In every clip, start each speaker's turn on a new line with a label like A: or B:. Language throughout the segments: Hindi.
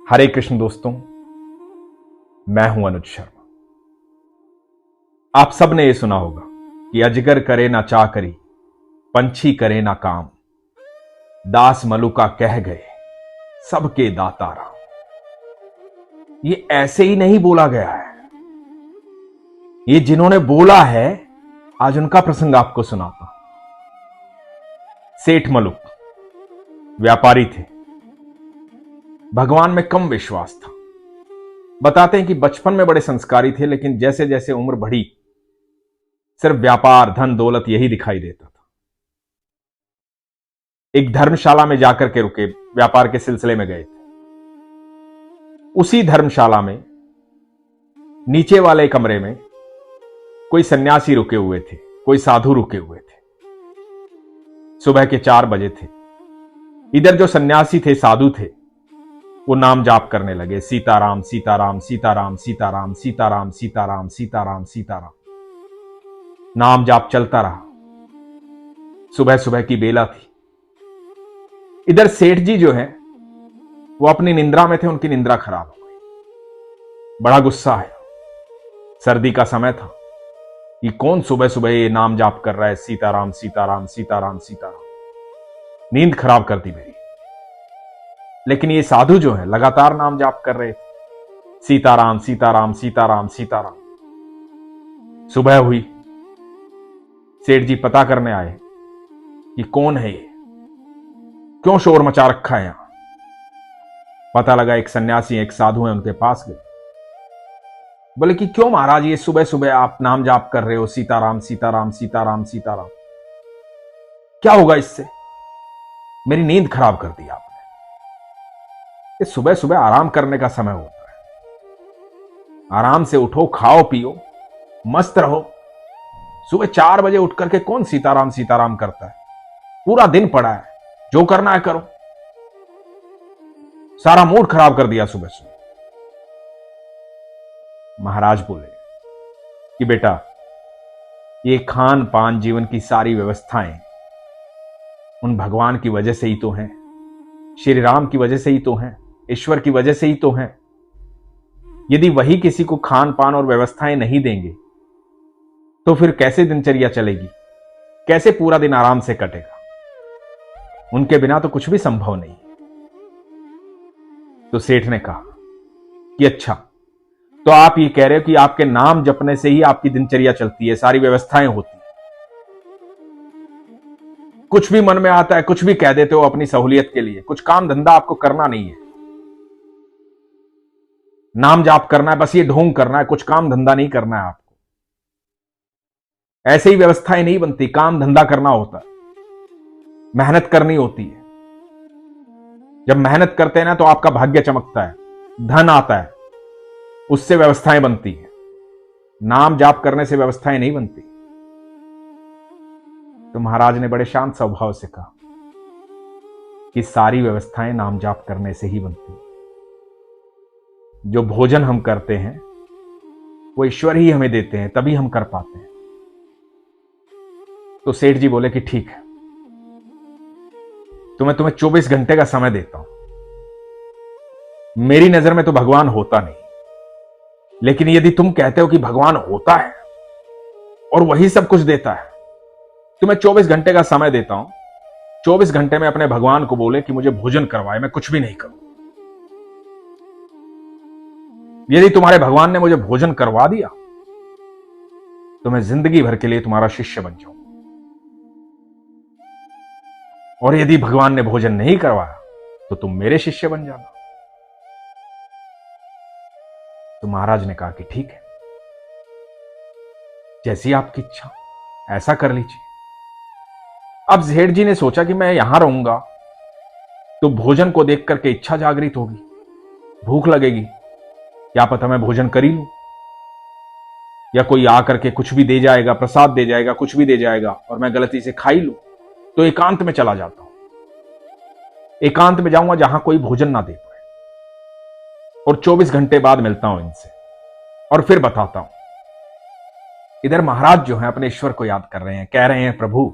A: हरे कृष्ण दोस्तों, मैं हूं अनुज शर्मा। आप सब ने यह सुना होगा कि अजगर करे ना चाकरी, पंछी करे ना काम, दास मलुका कह गए सबके दाता राम। ये ऐसे ही नहीं बोला गया है, ये जिन्होंने बोला है आज उनका प्रसंग आपको सुनाता हूं। सेठ मलुक व्यापारी थे, भगवान में कम विश्वास था। बताते हैं कि बचपन में बड़े संस्कारी थे, लेकिन जैसे जैसे उम्र बढ़ी सिर्फ व्यापार, धन, दौलत यही दिखाई देता था। एक धर्मशाला में जाकर के रुके, व्यापार के सिलसिले में गए थे। उसी धर्मशाला में नीचे वाले कमरे में कोई सन्यासी रुके हुए थे, कोई साधु रुके हुए थे। सुबह के 4 बजे थे। इधर जो सन्यासी थे, साधु थे, वो नाम जाप करने लगे, सीताराम सीताराम सीताराम सीताराम सीताराम सीताराम सीताराम सीताराम। नाम जाप चलता रहा। सुबह सुबह की बेला थी। इधर सेठ जी जो है वो अपनी निंद्रा में थे, उनकी निंद्रा खराब हो गई। बड़ा गुस्सा है। सर्दी का समय था। ये कौन सुबह सुबह ये नाम जाप कर रहा है, सीताराम सीताराम सीताराम सीताराम। नींद खराब कर दी मेरी। लेकिन ये साधु जो है लगातार नाम जाप कर रहे थे, सीताराम सीताराम सीताराम सीताराम। सुबह हुई। सेठ जी पता करने आए कि कौन है ये, क्यों शोर मचा रखा है यहां। पता लगा एक सन्यासी, एक साधु है, उनके पास गए। बोले कि क्यों महाराज ये सुबह सुबह आप नाम जाप कर रहे हो, सीताराम सीताराम सीताराम सीताराम, क्या होगा इससे? मेरी नींद खराब कर दी आपने। ये सुबह सुबह आराम करने का समय होता है। आराम से उठो, खाओ पियो, मस्त रहो। सुबह 4 बजे उठ करके कौन सीताराम सीताराम करता है? पूरा दिन पड़ा है, जो करना है करो। सारा मूड खराब कर दिया सुबह सुबह। महाराज बोले कि बेटा, ये खान पान, जीवन की सारी व्यवस्थाएं उन भगवान की वजह से ही तो हैं, श्री राम की वजह से ही तो हैं, ईश्वर की वजह से ही तो हैं। यदि वही किसी को खान पान और व्यवस्थाएं नहीं देंगे तो फिर कैसे दिनचर्या चलेगी, कैसे पूरा दिन आराम से कटेगा? उनके बिना तो कुछ भी संभव नहीं। तो सेठ ने कहा कि अच्छा, तो आप ये कह रहे हो कि आपके नाम जपने से ही आपकी दिनचर्या चलती है, सारी व्यवस्थाएं होती है। कुछ भी मन में आता है, कुछ भी कह देते हो अपनी सहूलियत के लिए। कुछ काम धंधा आपको करना नहीं है, नाम जाप करना है, बस ये ढोंग करना है, कुछ काम धंधा नहीं करना है आपको। ऐसे ही व्यवस्थाएं नहीं बनती, काम धंधा करना होता है, मेहनत करनी होती है। जब मेहनत करते हैं ना तो आपका भाग्य चमकता है, धन आता है, उससे व्यवस्थाएं बनती है। नाम जाप करने से व्यवस्थाएं नहीं बनती। तो महाराज ने बड़े शांत स्वभाव से कहा कि सारी व्यवस्थाएं नाम जाप करने से ही बनती है। जो भोजन हम करते हैं वो ईश्वर ही हमें देते हैं, तभी हम कर पाते हैं। तो सेठ जी बोले कि ठीक है, तो मैं तुम्हें 24 घंटे का समय देता हूं। मेरी नजर में तो भगवान होता नहीं, लेकिन यदि तुम कहते हो कि भगवान होता है और वही सब कुछ देता है, तो मैं 24 घंटे का समय देता हूं। 24 घंटे में अपने भगवान को बोले कि मुझे भोजन करवाए, मैं कुछ भी नहीं करूं। यदि तुम्हारे भगवान ने मुझे भोजन करवा दिया तो मैं जिंदगी भर के लिए तुम्हारा शिष्य बन जाऊं, और यदि भगवान ने भोजन नहीं करवाया तो तुम मेरे शिष्य बन जाना। तो महाराज ने कहा कि ठीक है, जैसी आपकी इच्छा ऐसा कर लीजिए। अब सेठ जी ने सोचा कि मैं यहां रहूंगा तो भोजन को देख करके इच्छा जागृत होगी, भूख लगेगी, क्या पता मैं भोजन कर ही लूं, या कोई आकर के कुछ भी दे जाएगा, प्रसाद दे जाएगा, कुछ भी दे जाएगा और मैं गलती से खा ही लूं। तो एकांत में चला जाता हूं, एकांत में जाऊंगा जहां कोई भोजन ना दे पाए, और 24 घंटे बाद मिलता हूं इनसे और फिर बताता हूं। इधर महाराज जो है अपने ईश्वर को याद कर रहे हैं, कह रहे हैं प्रभु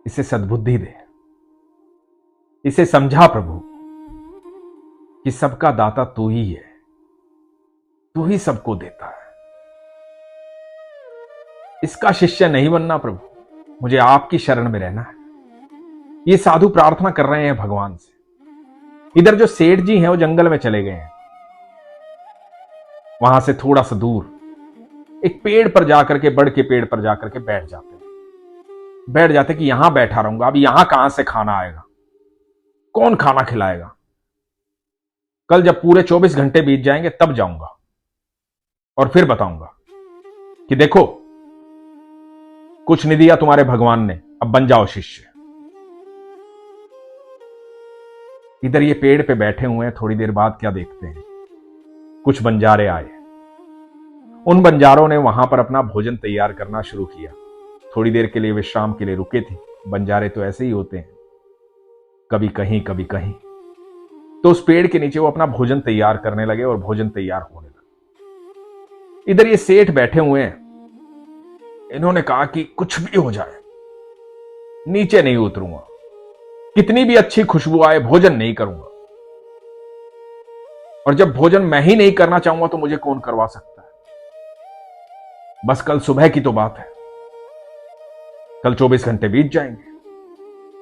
A: इसे सद्बुद्धि दे, इसे समझा प्रभु, कि सबका दाता तू ही है, तू ही सबको देता है। इसका शिष्य नहीं बनना प्रभु, मुझे आपकी शरण में रहना है। ये साधु प्रार्थना कर रहे हैं भगवान से। इधर जो सेठ जी हैं वो जंगल में चले गए हैं। वहां से थोड़ा सा दूर एक पेड़ पर जाकर के, बड़ के पेड़ पर जाकर के बैठ जाते कि यहां बैठा रहूंगा, अब यहां कहां से खाना आएगा, कौन खाना खिलाएगा। कल जब पूरे 24 घंटे बीत जाएंगे तब जाऊंगा और फिर बताऊंगा कि देखो कुछ नहीं दिया तुम्हारे भगवान ने, अब बन जाओ शिष्य। इधर ये पेड़ पे बैठे हुए हैं। थोड़ी देर बाद क्या देखते हैं, कुछ बंजारे आए। उन बंजारों ने वहां पर अपना भोजन तैयार करना शुरू किया। थोड़ी देर के लिए विश्राम के लिए रुके थे। बंजारे तो ऐसे ही होते हैं, कभी कहीं कभी कहीं। तो उस पेड़ के नीचे वो अपना भोजन तैयार करने लगे और भोजन तैयार होने लगा। इधर ये सेठ बैठे हुए हैं। इन्होंने कहा कि कुछ भी हो जाए नीचे नहीं उतरूंगा, कितनी भी अच्छी खुशबू आए भोजन नहीं करूंगा। और जब भोजन मैं ही नहीं करना चाहूंगा तो मुझे कौन करवा सकता है। बस कल सुबह की तो बात है, कल 24 घंटे बीत जाएंगे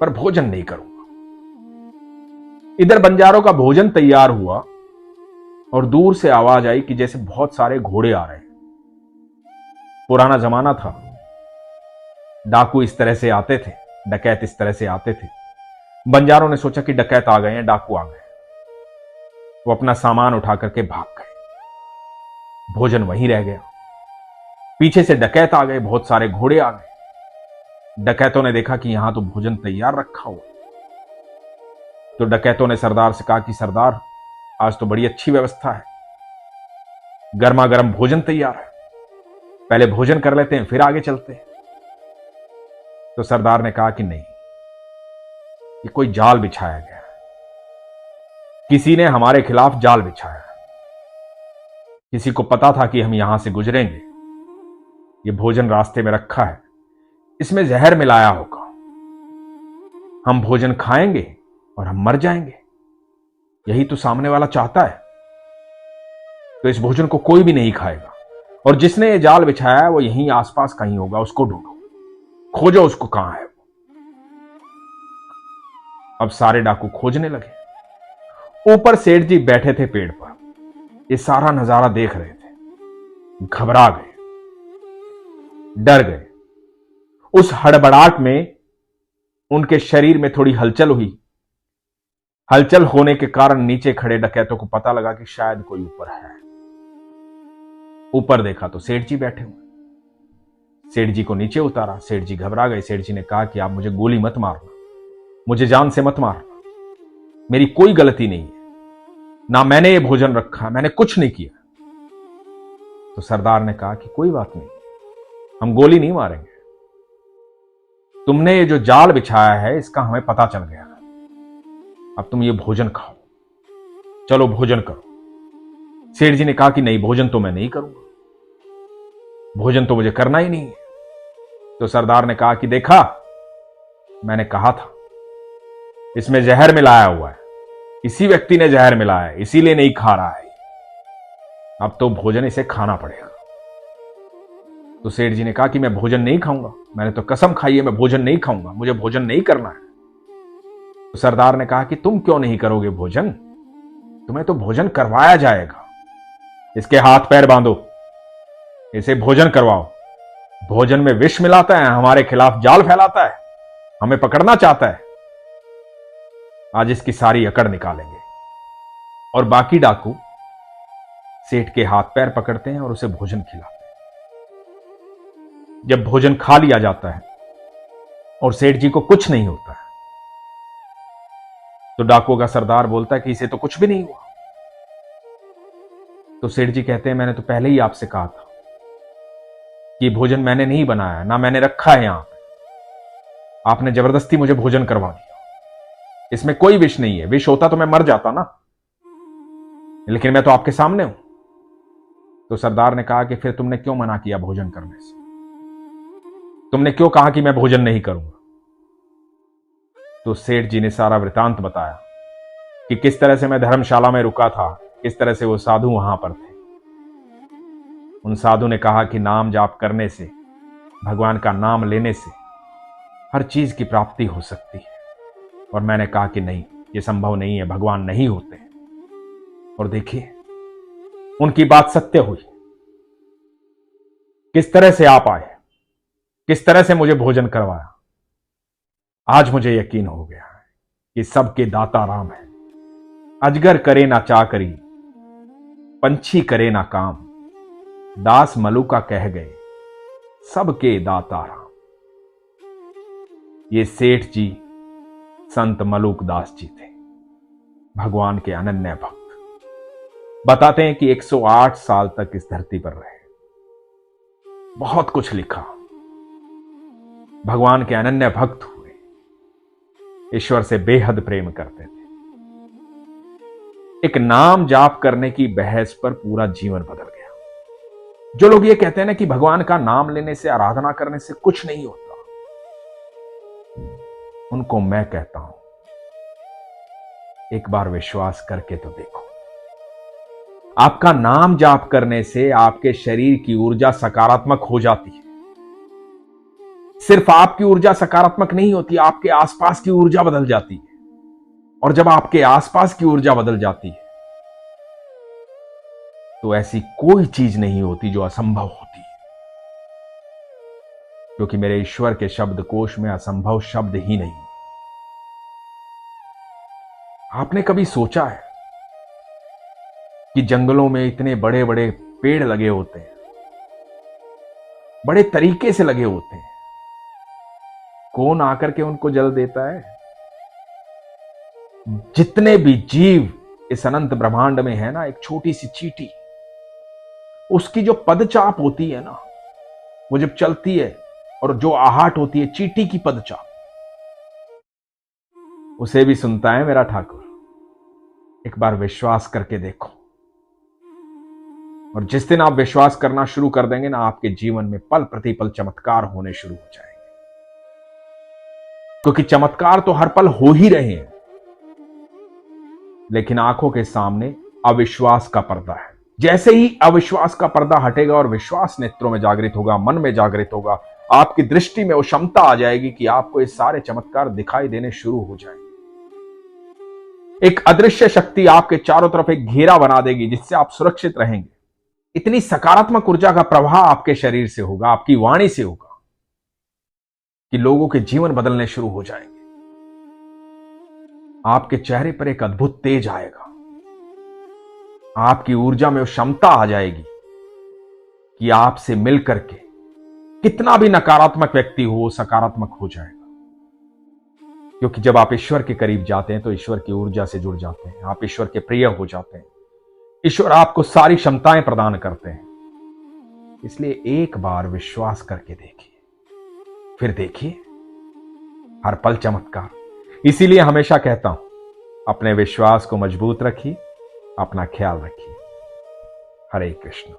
A: पर भोजन नहीं करूंगा। इधर बंजारों का भोजन तैयार हुआ और दूर से आवाज आई कि जैसे बहुत सारे घोड़े आ रहे हैं। पुराना जमाना था, डाकू इस तरह से आते थे, डकैत इस तरह से आते थे। बंजारों ने सोचा कि डकैत आ गए हैं, डाकू आ गए। वो अपना सामान उठा करके भाग गए। भोजन वहीं रह गया। पीछे से डकैत आ गए, बहुत सारे घोड़े आ गए। डकैतों ने देखा कि यहां तो भोजन तैयार रखा हुआ। तो डकैतों ने सरदार से कहा कि सरदार, आज तो बड़ी अच्छी व्यवस्था है, गर्मा गर्म भोजन तैयार है, पहले भोजन कर लेते हैं फिर आगे चलते हैं। तो सरदार ने कहा कि नहीं, ये कोई जाल बिछाया गया है, किसी ने हमारे खिलाफ जाल बिछाया है। किसी को पता था कि हम यहां से गुजरेंगे, ये भोजन रास्ते में रखा है, इसमें जहर मिलाया होगा। हम भोजन खाएंगे और हम मर जाएंगे, यही तो सामने वाला चाहता है। तो इस भोजन को कोई भी नहीं खाएगा, और जिसने ये जाल बिछाया है वो यहीं आसपास कहीं होगा, उसको ढूंढो, खोजो उसको, कहां है वो। अब सारे डाकू खोजने लगे। ऊपर सेठ जी बैठे थे पेड़ पर, ये सारा नजारा देख रहे थे। घबरा गए, डर गए। उस हड़बड़ाहट में उनके शरीर में थोड़ी हलचल हुई। हलचल होने के कारण नीचे खड़े डकैतों को पता लगा कि शायद कोई ऊपर है। ऊपर देखा तो सेठ जी बैठे हुए। सेठ जी को नीचे उतारा। सेठ जी घबरा गए। सेठ जी ने कहा कि आप मुझे गोली मत मारना, मुझे जान से मत मारना, मेरी कोई गलती नहीं है, ना मैंने ये भोजन रखा, मैंने कुछ नहीं किया। तो सरदार ने कहा कि कोई बात नहीं, हम गोली नहीं मारेंगे, तुमने ये जो जाल बिछाया है इसका हमें पता चल गया, अब तुम ये भोजन खाओ, चलो भोजन करो। सेठ जी ने कहा कि नहीं, भोजन तो मैं नहीं करूंगा, भोजन तो मुझे करना ही नहीं है। तो सरदार ने कहा कि देखा, मैंने कहा था इसमें जहर मिलाया हुआ है, इसी व्यक्ति ने जहर मिलाया है, इसीलिए नहीं खा रहा है, अब तो भोजन इसे खाना पड़ेगा। तो सेठ जी ने कहा कि मैं भोजन नहीं खाऊंगा, मैंने तो कसम खाई है मैं भोजन नहीं खाऊंगा, मुझे भोजन नहीं करना है। तो सरदार ने कहा कि तुम क्यों नहीं करोगे भोजन, तुम्हें तो भोजन करवाया जाएगा, इसके हाथ पैर बांधो, इसे भोजन करवाओ। भोजन में विष मिलाता है, हमारे खिलाफ जाल फैलाता है, हमें पकड़ना चाहता है, आज इसकी सारी अकड़ निकालेंगे। और बाकी डाकू सेठ के हाथ पैर पकड़ते हैं और उसे भोजन खिलाते हैं। जब भोजन खा लिया जाता है और सेठ जी को कुछ नहीं होता है, तो डाकुओं का सरदार बोलता है कि इसे तो कुछ भी नहीं हुआ। तो सेठ जी कहते हैं मैंने तो पहले ही आपसे कहा था कि भोजन मैंने नहीं बनाया, ना मैंने रखा है यहां पे, आपने जबरदस्ती मुझे भोजन करवा दिया, इसमें कोई विष नहीं है, विष होता तो मैं मर जाता ना, लेकिन मैं तो आपके सामने हूं। तो सरदार ने कहा कि फिर तुमने क्यों मना किया भोजन करने से, तुमने क्यों कहा कि मैं भोजन नहीं करूंगा। तो सेठ जी ने सारा वृतांत बताया कि किस तरह से मैं धर्मशाला में रुका था, किस तरह से वो साधु वहां पर थे। उन साधु ने कहा कि नाम जाप करने से, भगवान का नाम लेने से हर चीज की प्राप्ति हो सकती है। और मैंने कहा कि नहीं, ये संभव नहीं है, भगवान नहीं होते। और देखिए, उनकी बात सत्य हुई। किस तरह से आप आए, किस तरह से मुझे भोजन करवाया। आज मुझे यकीन हो गया है कि सबके दाता राम है। अजगर करे ना चाकरी, पंछी करे ना काम, दास मलुका कह गए सबके दाता राम। ये सेठ जी संत मलुक दास जी थे, भगवान के अनन्य भक्त। बताते हैं कि 108 साल तक इस धरती पर रहे, बहुत कुछ लिखा, भगवान के अनन्य भक्त हुए, ईश्वर से बेहद प्रेम करते थे। एक नाम जाप करने की बहस पर पूरा जीवन बदल गया। जो लोग ये कहते हैं ना कि भगवान का नाम लेने से, आराधना करने से कुछ नहीं होता, उनको मैं कहता हूं, एक बार विश्वास करके तो देखो। आपका नाम जाप करने से आपके शरीर की ऊर्जा सकारात्मक हो जाती है। सिर्फ आपकी ऊर्जा सकारात्मक नहीं होती, आपके आसपास की ऊर्जा बदल जाती है। और जब आपके आसपास की ऊर्जा बदल जाती है तो ऐसी कोई चीज नहीं होती जो असंभव होती है, क्योंकि मेरे ईश्वर के शब्दकोश में असंभव शब्द ही नहीं। आपने कभी सोचा है कि जंगलों में इतने बड़े बड़े पेड़ लगे होते हैं, बड़े तरीके से लगे होते हैं, कौन आकर के उनको जल देता है? जितने भी जीव इस अनंत ब्रह्मांड में है ना, एक छोटी सी चींटी, उसकी जो पदचाप होती है ना, वो जब चलती है और जो आहट होती है चींटी की पदचाप, उसे भी सुनता है मेरा ठाकुर। एक बार विश्वास करके देखो, और जिस दिन आप विश्वास करना शुरू कर देंगे ना, आपके जीवन में पल प्रतिपल चमत्कार होने शुरू हो जाएंगे। क्योंकि चमत्कार तो हर पल हो ही रहे हैं, लेकिन आंखों के सामने अविश्वास का पर्दा है। जैसे ही अविश्वास का पर्दा हटेगा और विश्वास नेत्रों में जागृत होगा, मन में जागृत होगा, आपकी दृष्टि में वो क्षमता आ जाएगी कि आपको ये सारे चमत्कार दिखाई देने शुरू हो जाएंगे। एक अदृश्य शक्ति आपके चारों तरफ एक घेरा बना देगी, जिससे आप सुरक्षित रहेंगे। इतनी सकारात्मक ऊर्जा का प्रवाह आपके शरीर से होगा, आपकी वाणी से होगा, कि लोगों के जीवन बदलने शुरू हो जाएंगे। आपके चेहरे पर एक अद्भुत तेज आएगा, आपकी ऊर्जा में वो क्षमता आ जाएगी कि आपसे मिलकर के कितना भी नकारात्मक व्यक्ति हो, सकारात्मक हो जाएगा। क्योंकि जब आप ईश्वर के करीब जाते हैं तो ईश्वर की ऊर्जा से जुड़ जाते हैं, आप ईश्वर के प्रिय हो जाते हैं। ईश्वर आपको सारी क्षमताएं प्रदान करते हैं। इसलिए एक बार विश्वास करके देखिए, फिर देखिए हर पल चमत्कार। इसीलिए हमेशा कहता हूं, अपने विश्वास को मजबूत रखिए, अपना ख्याल रखिए। हरे कृष्ण।